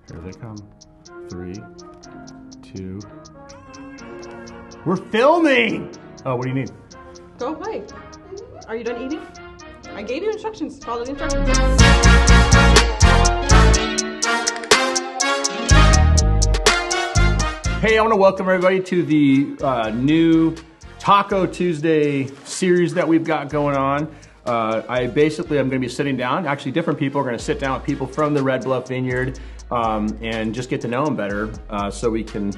Here they come. 3, 2. We're filming! Oh, what do you need? Go play. Are you done eating? I gave you instructions. Follow the instructions. Hey, I want to welcome everybody to the new Taco Tuesday series that we've got going on. I'm going to be sitting down. Actually, different people are going to sit down with people from the Red Bluff Vineyard and just get to know them better so we can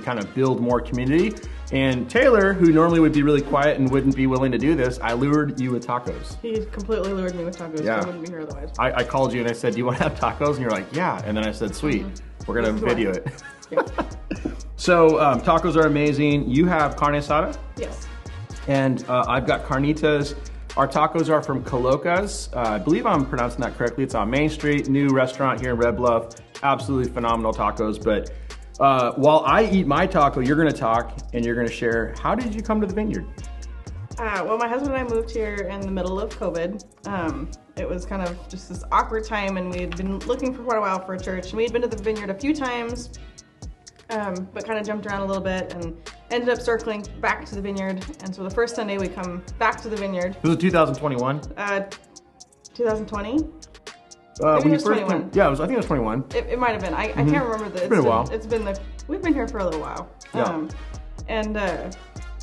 kind of build more community. And Taylor, who normally would be really quiet and wouldn't be willing to do this, I lured you with tacos. He completely lured me with tacos. Yeah. I wouldn't be here otherwise. I called you and I said, do you want to have tacos? And you're like, yeah. And then I said, sweet, we're going to video it. Yeah. So tacos are amazing. You have carne asada? Yes. And I've got carnitas. Our tacos are from Kaloca's. I believe I'm pronouncing that correctly. It's on Main Street, new restaurant here in Red Bluff. Absolutely phenomenal tacos. But while I eat my taco, you're gonna talk and you're gonna share, how did you come to the vineyard? Well, my husband and I moved here in the middle of COVID. It was kind of just this awkward time, and we had been looking for quite a while for a church. And we had been to the vineyard a few times, but kind of jumped around a little bit and ended up circling back to the vineyard. And so the first Sunday we come back to the vineyard. This was 2021? 2020? Maybe it was 21. Yeah, I think it was 21. It might have been. I can't remember. It's been a while. We've been here for a little while. Yeah.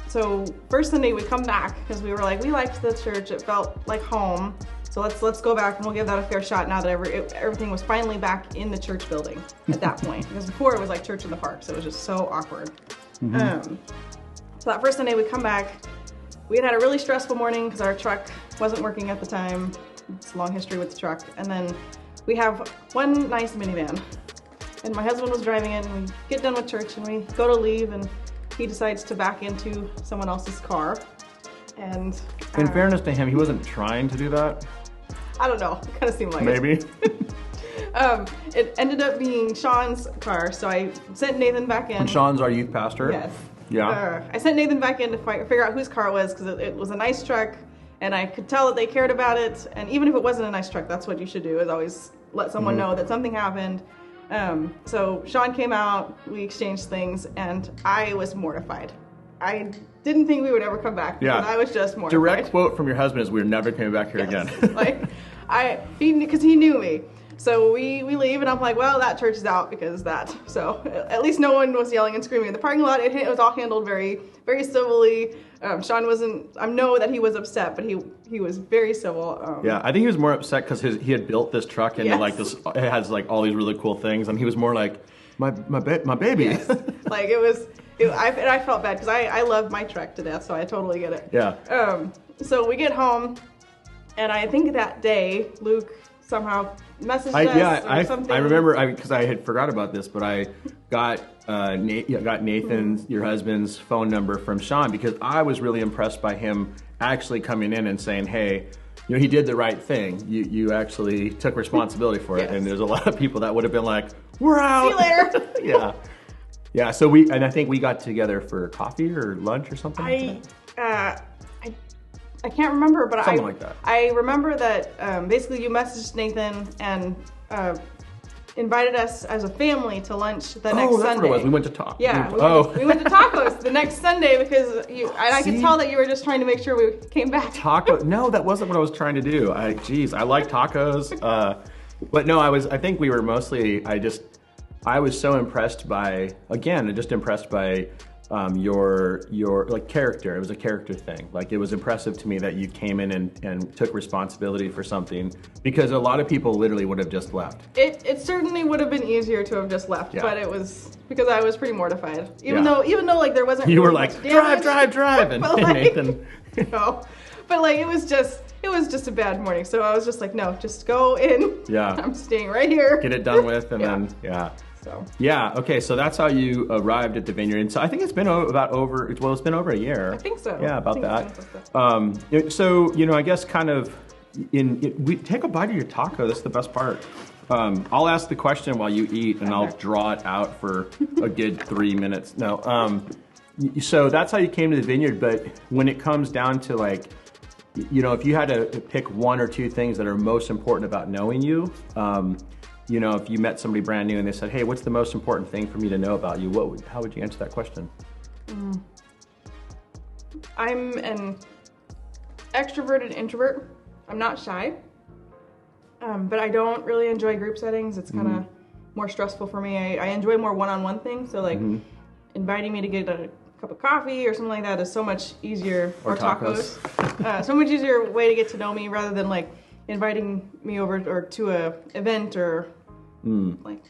So first Sunday we come back because we were like, we liked the church. It felt like home. So let's go back and we'll give that a fair shot now that everything was finally back in the church building at that point. Because before it was like church in the park, so it was just so awkward. So that first Sunday we come back, we had a really stressful morning because our truck wasn't working at the time. It's a long history with the truck. And then we have one nice minivan. And my husband was driving it, and we get done with church and we go to leave, and he decides to back into someone else's car. And in fairness to him, he wasn't trying to do that. I don't know. It kind of seemed like maybe. It ended up being Sean's car, so I sent Nathan back in. And Sean's our youth pastor. Yes. Yeah. I sent Nathan back in to figure out whose car it was, because it was a nice truck, and I could tell that they cared about it. And even if it wasn't a nice truck, that's what you should do, is always let someone know that something happened. So Sean came out, we exchanged things, and I was mortified. I didn't think we would ever come back, because I was just mortified. Direct quote from your husband is, we're never coming back here again. Because he knew me. So we leave, and I'm like, well, that church is out because of that. So at least no one was yelling and screaming in the parking lot. It was all handled very, very civilly. Sean wasn't, I know that he was upset, but he was very civil. Yeah, I think he was more upset because he had built this truck and like this, it has like all these really cool things, and he was more like, my baby. Yes. Like I felt bad because I love my truck to death, so I totally get it. Yeah. So we get home, and I think that day Luke somehow messaged us or something. I remember because I had forgot about this, but I got Nathan's, your husband's, phone number from Sean, because I was really impressed by him actually coming in and saying, hey, he did the right thing. You actually took responsibility for it. Yes. And there's a lot of people that would have been like, we're out. See you later. Yeah. Yeah, so I think we got together for coffee or lunch or something. I can't remember, but something like that. I remember that basically you messaged Nathan and invited us as a family to lunch the next Sunday. Oh, that's what it was. We went to tacos. Yeah, we went to tacos the next Sunday because I could tell that you were just trying to make sure we came back. No, that wasn't what I was trying to do. I like tacos, but no, I think we were mostly. I was so impressed by your like character. It was a character thing. Like, it was impressive to me that you came in and took responsibility for something, because a lot of people literally would have just left. It certainly would have been easier to have just left, but it was because I was pretty mortified. Even though like there wasn't. You were like, drive, and Nathan. No, but like it was just a bad morning. So I was just like, no, just go in. Yeah. I'm staying right here. Get it done with, and then So. Yeah, okay, so that's how you arrived at the vineyard. And so I think it's been it's been over a year. I think so. Yeah, about that. So, I guess kind of, we take a bite of your taco. That's the best part. I'll ask the question while you eat, and I'll draw it out for a good 3 minutes. No, so that's how you came to the vineyard, but when it comes down to like, if you had to pick one or two things that are most important about knowing you, you know, if you met somebody brand new and they said, hey, what's the most important thing for me to know about you? How would you answer that question? I'm an extroverted introvert. I'm not shy, but I don't really enjoy group settings. It's kind of more stressful for me. I enjoy more one-on-one things. So like inviting me to get a cup of coffee or something like that is so much easier. Or tacos. So much easier way to get to know me rather than like inviting me over or to a event or like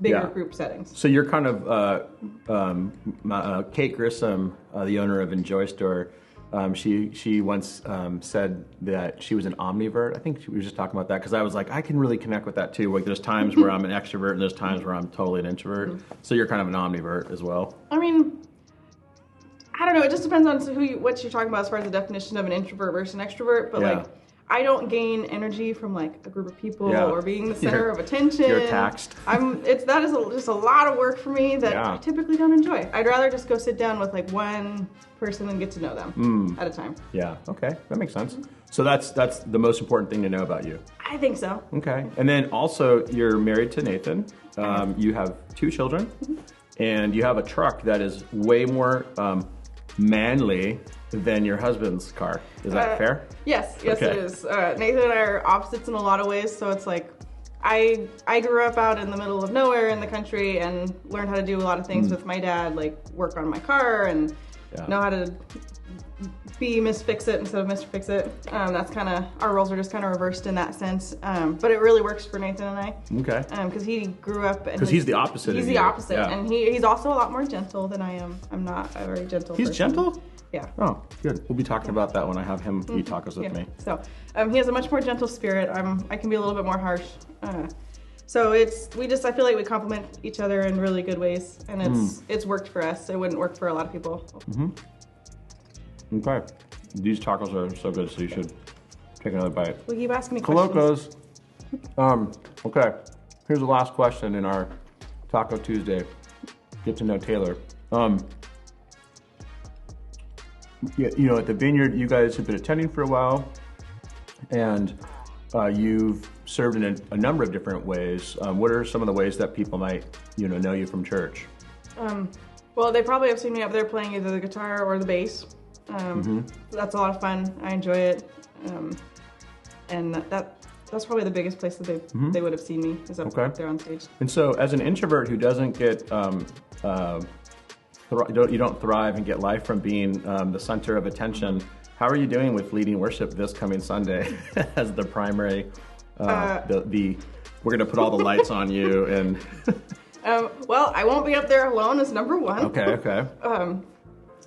bigger group settings. So you're kind of Kate Grissom, the owner of Enjoy Store. She once said that she was an omnivert. I think we were just talking about that because I was like, I can really connect with that too. Like there's times where I'm an extrovert and there's times where I'm totally an introvert. So you're kind of an omnivert as well. I mean, I don't know. It just depends on what you're talking about as far as the definition of an introvert versus an extrovert. But like, I don't gain energy from like a group of people or being the center of attention. You're taxed. That is just a lot of work for me that I typically don't enjoy. I'd rather just go sit down with like one person and get to know them at a time. Yeah. Okay, that makes sense. So that's the most important thing to know about you. I think so. Okay, and then also you're married to Nathan. You have 2 children, and you have a truck that is way more manly than your husband's car. Is that fair? Yes, it is. Nathan and I are opposites in a lot of ways, so it's like I grew up out in the middle of nowhere in the country and learned how to do a lot of things with my dad, like work on my car and know how to be Miss Fix-It instead of Mr. Fix-It. That's kind of, our roles are just kind of reversed in that sense. But it really works for Nathan and I. Okay. Because he grew up. Because he's the opposite. He's the opposite. Yeah. And he's also a lot more gentle than I am. I'm not a very gentle person. He's gentle? Yeah. Oh, good. We'll be talking about that when I have him eat tacos with me. So he has a much more gentle spirit. I can be a little bit more harsh. So I feel like we complement each other in really good ways, and it's worked for us. It wouldn't work for a lot of people. Okay. These tacos are so good, so you should take another bite. Well, keep asking me questions. Kalocas. Okay. Here's the last question in our Taco Tuesday. Get to know Tayler. You know, at the Vineyard, you guys have been attending for a while, and you've served in a number of different ways. What are some of the ways that people might, know you from church? Well, they probably have seen me up there playing either the guitar or the bass. That's a lot of fun. I enjoy it, and that's probably the biggest place that they would have seen me is up there on stage. And so, as an introvert who doesn't get you don't thrive and get life from being the center of attention, how are you doing with leading worship this coming Sunday as the primary? We're gonna put all the lights on you and. Well, I won't be up there alone as number one. Okay.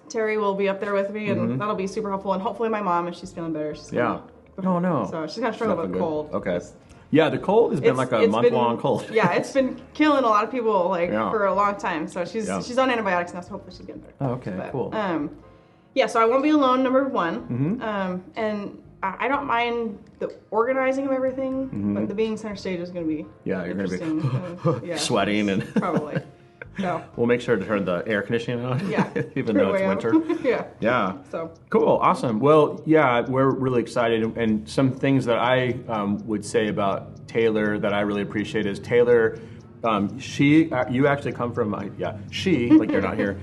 Terry will be up there with me, and that'll be super helpful. And hopefully, my mom, if she's feeling better, she's no. So she's gonna struggle with cold. Okay. Yeah, the cold has been like a month-long cold. Yeah, it's been killing a lot of people for a long time. So she's on antibiotics now, so hopefully she's getting better. Oh, okay, cool. So I won't be alone, number one. And I don't mind the organizing of everything, but the being center stage is going to be you're going to be sweating and probably. So we'll make sure to turn the air conditioning on. Yeah, even though it's winter. Yeah. So cool, awesome. Well, we're really excited, and some things that I would say about Tayler that I really appreciate is Tayler. You actually come from like you're not here.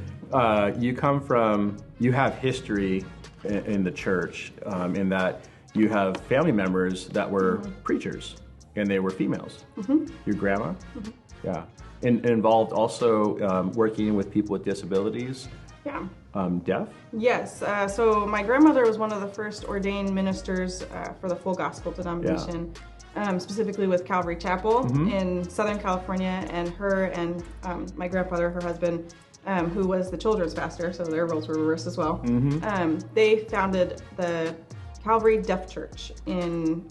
You have history in the church, in that you have family members that were preachers, and they were females. Your grandma, and involved also working with people with disabilities. Deaf? Yes. So my grandmother was one of the first ordained ministers for the Full Gospel denomination, specifically with Calvary Chapel in Southern California, and her and my grandfather, her husband, who was the children's pastor, so their roles were reversed as well. They founded the Calvary Deaf Church in,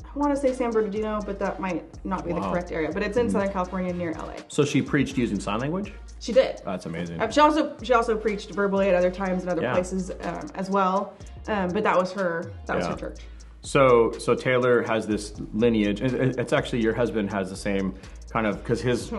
I want to say San Bernardino, but that might not be the correct area. But it's in Southern California near LA. So she preached using sign language? She did. That's amazing. She also preached verbally at other times in other places as well. But that was her church. So Tayler has this lineage. It's actually your husband has the same kind of, because he's a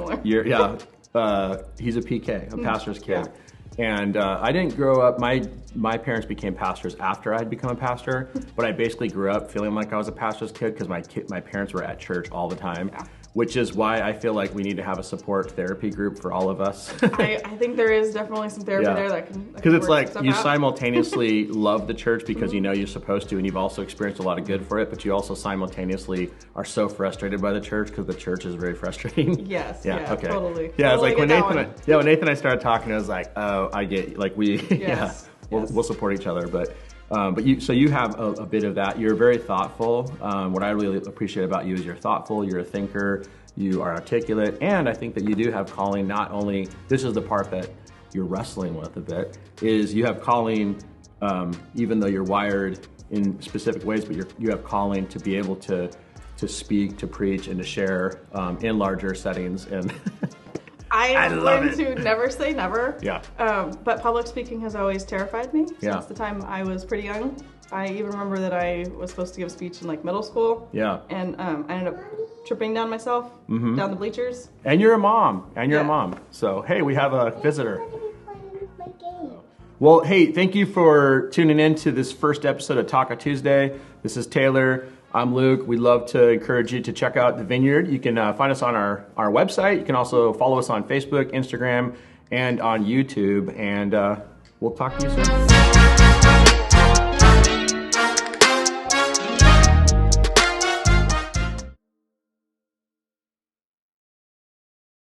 PK, a pastor's kid. And I didn't grow up, my parents became pastors after I had become a pastor, but I basically grew up feeling like I was a pastor's kid because my parents were at church all the time, which is why I feel like we need to have a support therapy group for all of us. I think there is definitely some therapy there that can because it's like you out. simultaneously love the church because you know you're supposed to, and you've also experienced a lot of good for it, but you also simultaneously are so frustrated by the church because the church is very frustrating. Yes. Yeah. Okay. Totally. Yeah. It's totally like when Nathan and I started talking, I was like, oh, I get like we we'll support each other, but you have a bit of that. You're very thoughtful. What I really appreciate about you is you're thoughtful, you're a thinker, you are articulate, and I think that you do have calling. Not only, this is the part that you're wrestling with a bit, is you have calling, even though you're wired in specific ways, but you have calling to be able to speak, to preach, and to share in larger settings. And I learned to never say never. Yeah. But public speaking has always terrified me since the time I was pretty young. I even remember that I was supposed to give a speech in like middle school. Yeah. And I ended up tripping down myself down the bleachers. And you're a mom. And So, hey, we have a visitor. Well, hey, thank you for tuning in to this first episode of Taco Tuesday. This is Taylor. I'm Luke. We'd love to encourage you to check out the Vineyard. You can find us on our website. You can also follow us on Facebook, Instagram, and on YouTube. And we'll talk to you soon.